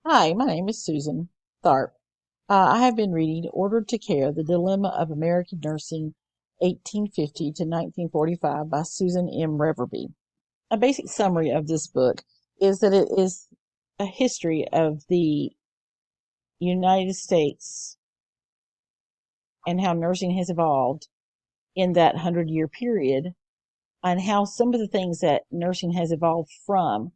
Hi, my name is Susan Tharp. I have been reading Ordered to Care: The Dilemma of American Nursing, 1850 to 1945 by Susan M. Reverby. A basic summary of this book is that it is a history of the United States and how nursing has evolved in that 100-year period, and how some of the things that nursing has evolved from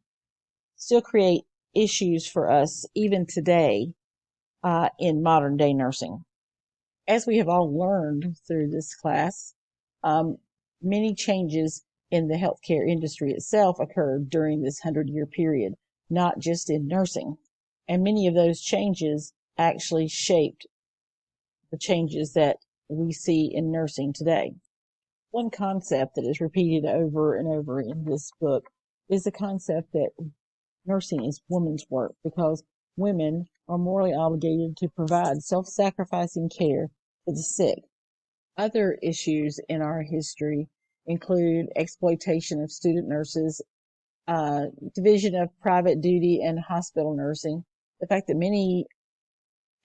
still create issues for us even today in modern day nursing. As we have all learned through this class, um, many changes in the healthcare industry itself occurred during this 100-year period, not just in nursing. And many of those changes actually shaped the changes that we see in nursing today. One concept that is repeated over and over in this book is the concept that nursing is woman's work because women are morally obligated to provide self-sacrificing care to the sick. Other issues in our history include exploitation of student nurses, division of private duty and hospital nursing, the fact that many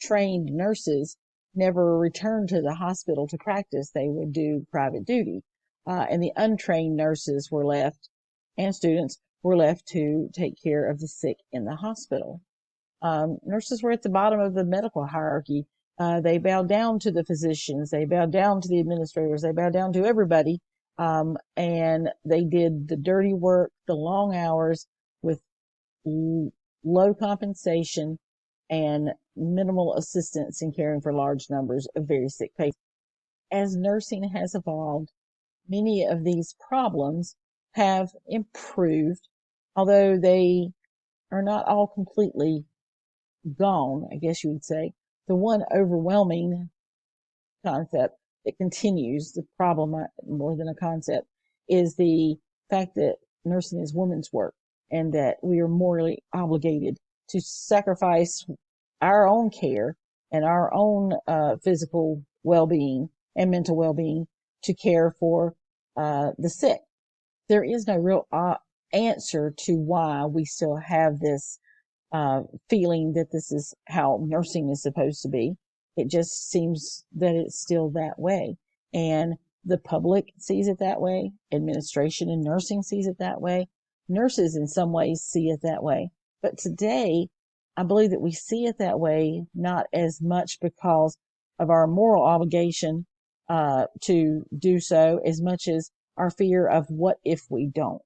trained nurses never returned to the hospital to practice, they would do private duty. And the untrained nurses were left, and students were left to take care of the sick in the hospital. Nurses were at the bottom of the medical hierarchy. They bowed down to the physicians, they bowed down to the administrators, they bowed down to everybody. And they did the dirty work, the long hours with low compensation and minimal assistance in caring for large numbers of very sick patients. As nursing has evolved, many of these problems have improved, although they are not all completely gone, I guess you would say. The one overwhelming concept that continues the problem more than a concept is the fact that nursing is women's work and that we are morally obligated to sacrifice our own care and our own physical well-being and mental well-being to care for the sick. There is no real answer to why we still have this feeling that this is how nursing is supposed to be. It just seems that it's still that way. And the public sees it that way. Administration in nursing sees it that way. Nurses in some ways see it that way. But today, I believe that we see it that way, not as much because of our moral obligation to do so, as much as our fear of what if we don't.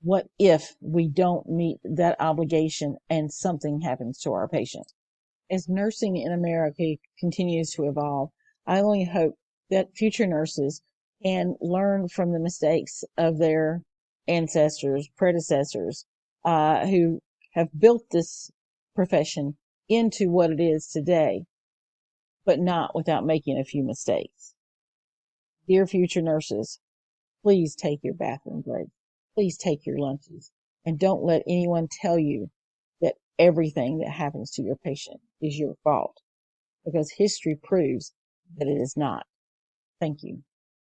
What if we don't meet that obligation and something happens to our patient? As nursing in America continues to evolve, I only hope that future nurses can learn from the mistakes of their ancestors, predecessors, who have built this profession into what it is today, but not without making a few mistakes. Dear future nurses, please take your bathroom breaks. Please take your lunches. And don't let anyone tell you that everything that happens to your patient is your fault, because history proves that it is not. Thank you.